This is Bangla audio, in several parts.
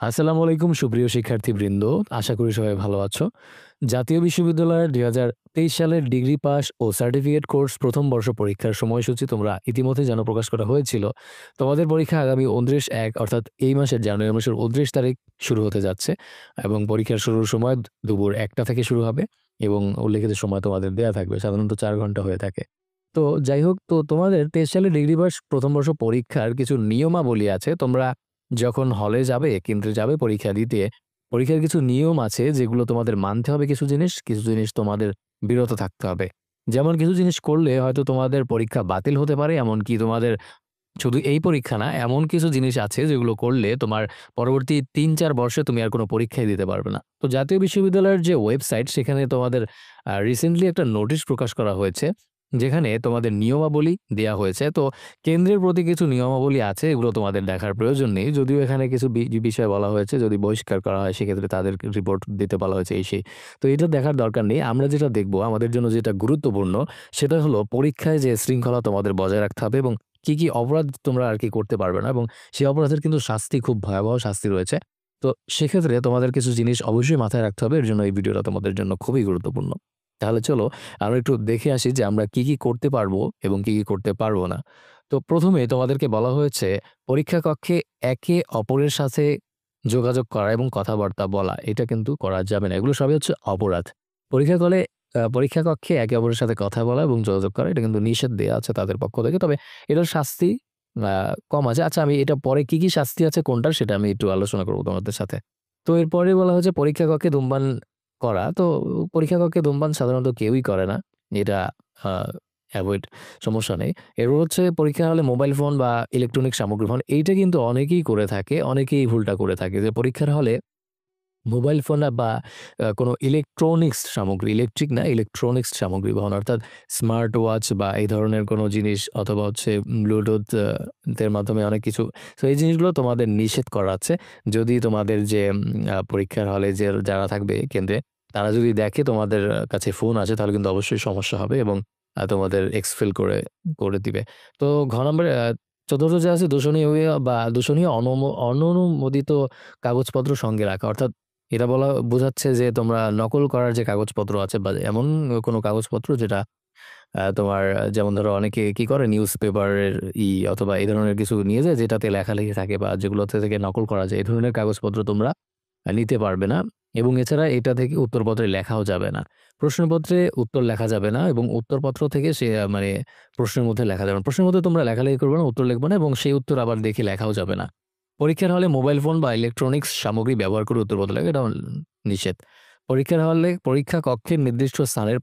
আসসালামু আলাইকুম সুপ্রিয় শিক্ষার্থীবৃন্দ। আশা করি সবাই ভালো আছো। জাতীয় বিশ্ববিদ্যালয়ের ২০২৩ সালের ডিগ্রি পাস ও সার্টিফিকেট কোর্স প্রথম বর্ষ পরীক্ষার সময়সূচি তোমরা ইতিমধ্যে প্রকাশ করা হয়েছিল। তোমাদের পরীক্ষা আগামী ২৯/১ অর্থাৎ এই মাসের জানুয়ারি মাসের ২৯ তারিখ শুরু হতে যাচ্ছে এবং পরীক্ষার শুরুর সময় দুপুর ১টা থেকে শুরু হবে এবং উল্লেখিত সময় তোমাদের দেয়া থাকবে। সাধারণত ৪ ঘন্টা হয়ে থাকে। তো যাই হোক, তোমাদের ২৩ সালের ডিগ্রি পাস প্রথম বর্ষ পরীক্ষার কিছু নিয়মাবলী আছে। তোমরা যখন হলে যাবে, কেন্দ্রে যাবে পরীক্ষা দিতে, পরীক্ষার কিছু নিয়ম আছে যেগুলো তোমাদের মানতে হবে কিছু জিনিস তোমাদের বিরত থাকতে হবে। যেমন কিছু জিনিস করলে হয়তো তোমাদের পরীক্ষা বাতিল হতে পারে, এমনকি তোমাদের শুধু এই পরীক্ষা না, এমন কিছু জিনিস আছে যেগুলো করলে তোমার পরবর্তী ৩-৪ বর্ষে তুমি আর কোনো পরীক্ষাই দিতে পারবে না। তো জাতীয় বিশ্ববিদ্যালয়ের যে ওয়েবসাইট সেখানে তোমাদের রিসেন্টলি একটা নোটিশ প্রকাশ করা হয়েছে, যেখানে তোমাদের নিয়মাবলী দেয়া হয়েছে। তো কেন্দ্রের প্রতি কিছু নিয়মাবলী আছে, এগুলো তোমাদের দেখার প্রয়োজন নেই। যদিও এখানে কিছু বিষয় বলা হয়েছে, যদি বহিষ্কার করা হয় সেক্ষেত্রে তাদের রিপোর্ট দিতে বলা হয়েছে এই সেই। তো এটা দেখার দরকার নেই। আমরা যেটা দেখব, আমাদের জন্য যেটা গুরুত্বপূর্ণ সেটা হলো পরীক্ষায় যে শৃঙ্খলা তোমাদের বজায় রাখতে হবে এবং কি অপরাধ তোমরা করতে পারবে না এবং সেই অপরাধের কিন্তু শাস্তি, খুব ভয়াবহ শাস্তি রয়েছে। তো সেক্ষেত্রে তোমাদের কিছু জিনিস অবশ্যই মাথায় রাখতে হবে। এর জন্য এই ভিডিওটা তোমাদের জন্য খুবই গুরুত্বপূর্ণ। তাহলে চলো আমরা একটু দেখে আসি যে আমরা কি করতে পারবো এবং কি করতে পারবো না। তো ১ম এ তোমাদেরকে বলা হয়েছে পরীক্ষা কক্ষে একে অপরের সাথে যোগাযোগ করা এবং কথাবার্তা বলা এটা কিন্তু করা যাবে না। এগুলো সবই হচ্ছে অপরাধ। পরীক্ষা কক্ষে একে অপরের সাথে কথা বলা এবং যোগাযোগ করা এটা কিন্তু নিষেধ দেয়া আছে তাদের পক্ষ থেকে। তবে এটার শাস্তি আ কম আছে। আচ্ছা, আমি এটা পরে কি শাস্তি আছে কোনটার সেটা আমি একটু আলোচনা করব তোমাদের সাথে। তো এরপরে বলা হয়েছে পরীক্ষা কক্ষে ধূমপান করা। তো পরীক্ষা কক্ষে ধূমপান সাধারণত কেউই করে না। এটা আ এভয়েড, সমস্যা নেই। এরপর হচ্ছে পরীক্ষা হলে মোবাইল ফোন বা ইলেকট্রনিক সামগ্রী ফোন এইটা কিন্তু অনেকেই করে থাকে, অনেকেই ভুলটা করে থাকে যে পরীক্ষার হলে মোবাইল ফোন বা কোনো ইলেকট্রনিক্স সামগ্রী, ইলেকট্রিক না ইলেকট্রনিক্স সামগ্রী বহন অর্থাৎ স্মার্ট ওয়াচ বা এই ধরনের কোনো জিনিস অথবা হচ্ছে ব্লুটুথ এর মাধ্যমে অনেক কিছু। সো এই জিনিসগুলো তোমাদের নিষেধ করা আছে। যদি তোমাদের যে পরীক্ষার হলে যে যারা থাকবে কেন্দ্রে, তারা যদি দেখে তোমাদের কাছে ফোন আছে তাহলে কিন্তু অবশ্যই সমস্যা হবে এবং তোমাদের এক্সফেল করে দিবে। তো ঘ নম্বরে ৪র্থ যে আছে দূষণীয় অননুমোদিত কাগজপত্র সঙ্গে রাখা। অর্থাৎ এটা বোঝাচ্ছে যে তোমরা নকল করার যে কাগজপত্র আছে বা এমন কোনো কাগজপত্র যেটা তোমার যেমন ধরো অনেকে কি করে নিউজ পেপারের অথবা এই ধরনের কিছু নিয়ে যায় যেটাতে লেখালেখি থাকে বা যেগুলোতে থেকে নকল করা যায়। এই ধরনের কাগজপত্র তোমরা নিতে পারবে না এবং এছাড়া এটা থেকে উত্তরপত্রে লেখাও যাবে না। প্রশ্নপত্রে উত্তর লেখা যাবে না এবং উত্তরপত্র থেকে সে প্রশ্নের মধ্যে লেখা যাবে না। প্রশ্নের মধ্যে তোমরা লেখালেখি করবে না, উত্তর লিখবে না এবং সেই উত্তর আবার দেখে লেখাও যাবে না। পরীক্ষার হলে মোবাইল ফোন বা ইলেকট্রনিক্স সামগ্রী ব্যবহার করে উত্তরপত্র লেখা এটাও নিষেধ। পরীক্ষার হলে পরীক্ষা কক্ষের নির্দিষ্ট স্থানের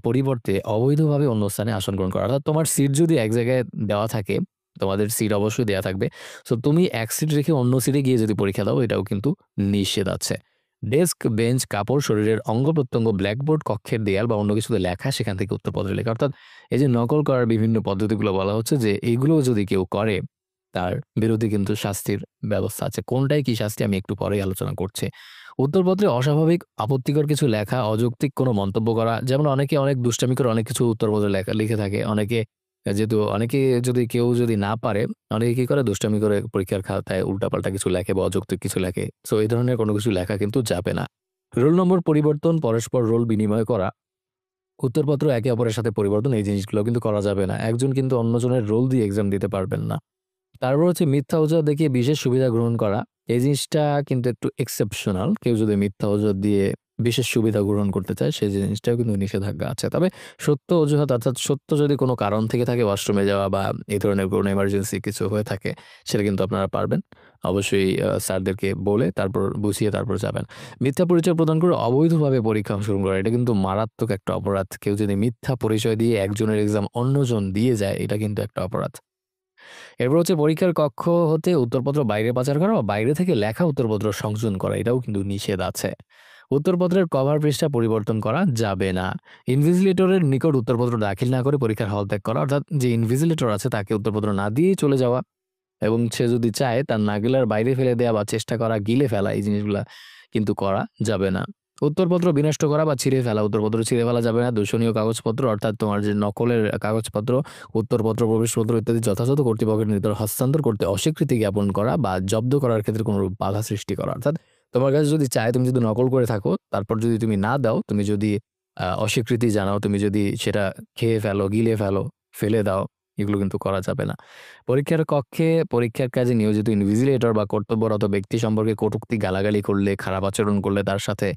পরিবর্তে অবৈধভাবে অন্য স্থানে আসন গ্রহণ করা। অর্থাৎ তোমার সিট যদি এক জায়গায় দেওয়া থাকে, তোমাদের সিট অবশ্যই দেয়া থাকবে। সো তুমি এক সিট রেখে অন্য সিটে গিয়ে যদি পরীক্ষা দাও এটাও কিন্তু নিষেধ আছে। ডেস্ক, বেঞ্চ, কাপড়, শরীরের অঙ্গ-প্রত্যঙ্গ, ব্ল্যাকবোর্ড, কক্ষের দেয়াল বা অন্য কিছুতে লেখা সেখান থেকে উত্তরপত্রে লেখা। অর্থাৎ এই যে নকল করার বিভিন্ন পদ্ধতিগুলো বলা হচ্ছে যে এইগুলো যদি কেউ করে তার বিরুদ্ধে কিন্তু শাস্তির ব্যবস্থা আছে। কোনটায় কি শাস্তি আমি একটু পরেই আলোচনা করছি। উত্তরপত্রে অস্বাভাবিক, আপত্তিকর কিছু লেখা, অযৌক্তিক কোনো মন্তব্য করা। যেমন অনেকে অনেক দুষ্টামি করে অনেক কিছু উত্তরপত্রে লিখে থাকে। যেহেতু কেউ যদি না পারে, অনেকে কি করে দুষ্টামি করে পরীক্ষার খাতায় উল্টাপাল্টা কিছু লেখে বা অযৌক্তিক কিছু লেখে। সো এই ধরনের কোনো কিছু লেখা কিন্তু যাবে না। রোল নম্বর পরিবর্তন, পরস্পর রোল বিনিময় করা, উত্তরপত্র একে অপরের সাথে পরিবর্তন এই জিনিসগুলো কিন্তু করা যাবে না। একজন কিন্তু অন্যজনের রোল দিয়ে এক্সাম দিতে পারবেন না। তারপর হচ্ছে মিথ্যা অজুহাত দেখিয়ে বিশেষ সুবিধা গ্রহণ করা। এই জিনিসটা কিন্তু একটু এক্সেপশনাল। কেউ যদি মিথ্যা অজুহাত দিয়ে বিশেষ সুবিধা গ্রহণ করতে চায়, সেই জিনিসটাও কিন্তু নিষেধাজ্ঞা আছে। তবে সত্য অজুহাত অর্থাৎ সত্য যদি কোনো কারণ থেকে থাকে ওয়াশরুমে যাওয়া বা এই ধরনের কোনো এমার্জেন্সি কিছু হয়ে থাকে, সেটা কিন্তু আপনারা পারবেন। অবশ্যই স্যারদেরকে বলে তারপর বুঝিয়ে তারপর যাবেন। মিথ্যা পরিচয় প্রদান করে অবৈধভাবে পরীক্ষা অংশগ্রহণ করা, এটা কিন্তু মারাত্মক একটা অপরাধ। কেউ যদি মিথ্যা পরিচয় দিয়ে একজনের এক্সাম অন্যজন দিয়ে যায়, এটা কিন্তু একটা অপরাধ। এরপর হচ্ছে পরীক্ষার কক্ষ হতে উত্তরপত্র বাইরে পাচার করা বা বাইরে থেকে লেখা উত্তরপত্র সংশোধন করা, এটাও কিন্তু নিষেধ আছে। উত্তরপত্রের কভার পৃষ্ঠা পরিবর্তন করা যাবে না। ইনভিজিলেটরের নিকট উত্তরপত্র দাখিল না করে পরীক্ষার হল ত্যাগ করা, অর্থাৎ যে ইনভিজিলেটর আছে তাকে উত্তরপত্র না দিয়েই চলে যাওয়া এবং সে যদি চায় তার নাগালের বাইরে ফেলে দেওয়া বা চেষ্টা করা গিলে ফেলা, এই জিনিসগুলা কিন্তু করা যাবে না। উত্তরপত্র বিনষ্ট করা বা ছিঁড়ে ফেলা। উত্তরপত্র ছিঁড়ে ফেলা যাবে না। দূষণীয় কাগজপত্র অর্থাৎ তোমার যে নকলের কাগজপত্র, উত্তরপত্র, প্রবেশপত্র ইত্যাদি যথাযথ কর্তৃপক্ষের নিকট হস্তান্তর করতে অস্বীকৃতি জ্ঞাপন করা বা জব্দ করার ক্ষেত্রে কোনরূপ বাধা সৃষ্টি করা। অর্থাৎ তোমার কাছে যদি চায়, তুমি যদি নকল করে থাকো, তারপর যদি তুমি না দাও, তুমি যদি অস্বীকৃতি জানাও, তুমি যদি সেটা খেয়ে ফেলো, গিলে ফেলো, ফেলে দাও, এগুলো কিন্তু করা যাবে না। পরীক্ষার কক্ষে পরীক্ষার কাজে নিয়োজিত ইনভিজিলেটর বা কর্তব্যরত ব্যক্তি সম্পর্কে কটূক্তি গালাগালি করলে, খারাপ আচরণ করলে তার সাথে,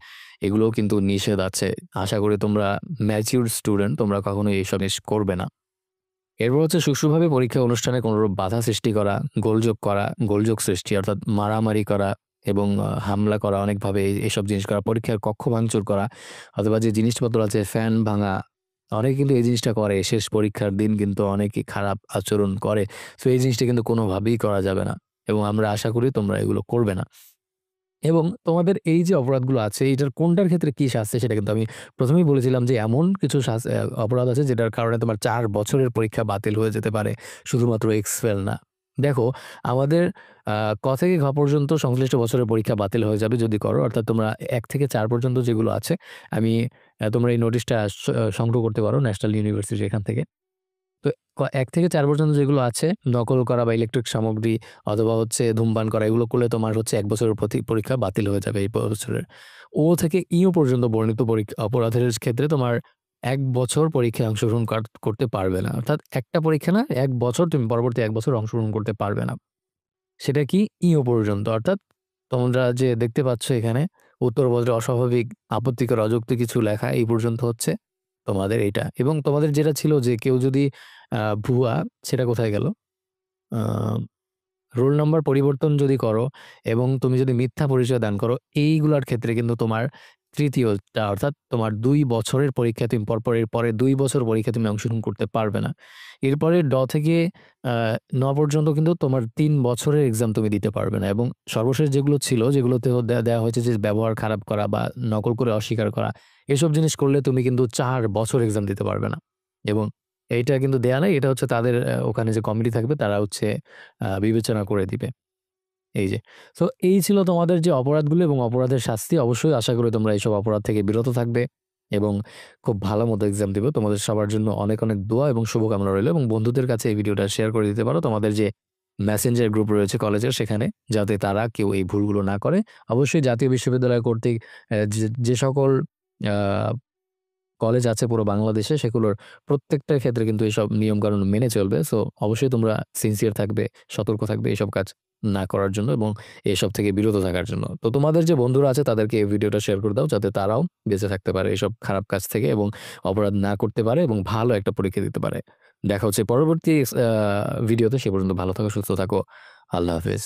এগুলোও কিন্তু নিষেধ আছে। আশা করি তোমরা ম্যাচিউরড স্টুডেন্ট, তোমরা কখনোই এইসব জিনিস করবে না। এরপর হচ্ছে সুষ্ঠুভাবে পরীক্ষা অনুষ্ঠানে কোনরূপ বাধা সৃষ্টি করা, গোলযোগ করা, গোলযোগ সৃষ্টি অর্থাৎ মারামারি করা এবং হামলা করা, অনেকভাবে এসব জিনিস করা, পরীক্ষার কক্ষ ভাঙচুর করা অথবা যে জিনিসপত্র আছে ফ্যান ভাঙা, অনেকে কিন্তু এই জিনিসটা করে। শেষ পরীক্ষার দিন কিন্তু অনেকেই খারাপ আচরণ করে। সো এই জিনিসটা কিন্তু কোনোভাবেই করা যাবে না এবং আমরা আশা করি তোমরা এগুলো করবে না। এবং তোমাদের এই যে অপরাধগুলো আছে, এটার কোনটার ক্ষেত্রে কি শাস্তি সেটা কিন্তু আমি ১ম এই বলেছিলাম যে এমন কিছু অপরাধ আছে যেটার কারণে তোমার ৪ বছরের পরীক্ষা বাতিল হয়ে যেতে পারে। শুধুমাত্র এক্সফেল না। দেখো, আমাদের ক থেকে ঘ পর্যন্ত সংশ্লিষ্ট বছরের পরীক্ষা বাতিল হয়ে যাবে যদি করো। অর্থাৎ তোমরা ১ থেকে ৪ পর্যন্ত যেগুলো আছে, আমি তোমরা এই নোটিশটা সংগ্রহ করতে পারো ন্যাশনাল ইউনিভার্সিটি এখান থেকে। তো ১ থেকে ৪ পর্যন্ত যেগুলো আছে, নকল করা বা ইলেকট্রিক সামগ্রী অথবা হচ্ছে ধূমপান করা, এগুলো করলে তোমার হচ্ছে ১ বছরের পরীক্ষা বাতিল হয়ে যাবে এই বছরের। ও থেকে ইও পর্যন্ত বর্ণিত অপরাধের ক্ষেত্রে তোমার ১ বছর পরীক্ষায় অংশগ্রহণ করতে পারবে না। অর্থাৎ একটা পরীক্ষা না, ১ বছর তুমি পরবর্তী ১ বছর অংশগ্রহণ করতে পারবে না। সেটা কি? ইও পর্যন্ত। অর্থাৎ তোমরা যে দেখতে পাচ্ছ এখানে উত্তরপত্রে অস্বাভাবিক, আপত্তিকর, অযৌক্তিক কিছু লেখা, এই পর্যন্ত হচ্ছে তোমাদের এইটা। এবং তোমাদের যেটা ছিল যে কেউ যদি ভুয়া, সেটা কোথায় গেল? আ রোল নাম্বার পরিবর্তন যদি করো এবং তুমি যদি মিথ্যা পরিচয় দান করো, এইগুলার ক্ষেত্রে কিন্তু তোমার ৩য়টা অর্থাৎ তোমার ২ বছরের পরীক্ষা তুমি পরপর এর পরে ২ বছর পরীক্ষা তুমি অংশগ্রহণ করতে পারবে না। এরপরে থেকে আ ন পর্যন্ত কিন্তু তোমার ৩ বছরের এক্সাম তুমি দিতে পারবে না এবং সর্বশেষ যেগুলো ছিল, যেগুলোতেও দেয়া হয়েছে যে ব্যবহার খারাপ করা বা নকল করে অস্বীকার করা, এসব জিনিস করলে তুমি কিন্তু ৪ বছর এক্সাম দিতে পারবে না। এবং এইটা কিন্তু দেয়া নাই। এটা হচ্ছে তাদের ওখানে যে কমিটি থাকবে তারা হচ্ছে বিবেচনা করে দিবে। এই যে। সো এই ছিল তোমাদের যে অপরাধগুলো এবং অপরাধের শাস্তি। অবশ্যই আশা করি তোমরা এইসব অপরাধ থেকে বিরত থাকবে এবং খুব ভালো মতো এক্সাম দিবে। তোমাদের সবার জন্য অনেক, অনেক দোয়া এবং শুভকামনা রইলো এবং বন্ধুদের কাছে এই ভিডিওটা শেয়ার করে দিতে পারো। তোমাদের যে মেসেঞ্জার গ্রুপ রয়েছে কলেজের, সেখানে, যাতে তারা কেউ এই ভুলগুলো না করে। অবশ্যই জাতীয় বিশ্ববিদ্যালয় কর্তৃক যে সকল আ কলেজ আছে পুরো বাংলাদেশে, সেগুলোর প্রত্যেকটার ক্ষেত্রে কিন্তু এসব নিয়মকানুন মেনে চলবে। সো অবশ্যই তোমরা সিনসিয়ার থাকবে, সতর্ক থাকবে এসব কাজ না করার জন্য এবং এসব থেকে বিরত থাকার জন্য। তো তোমাদের যে বন্ধুরা আছে তাদেরকে এই ভিডিওটা শেয়ার করে দাও যাতে তারাও বেঁচে থাকতে পারে এসব খারাপ কাজ থেকে এবং অপরাধ না করতে পারে এবং ভালো একটা পরীক্ষা দিতে পারে। দেখা হচ্ছে পরবর্তী ভিডিওতে। সে পর্যন্ত ভালো থাকো, সুস্থ থাকো। আল্লাহ হাফেজ।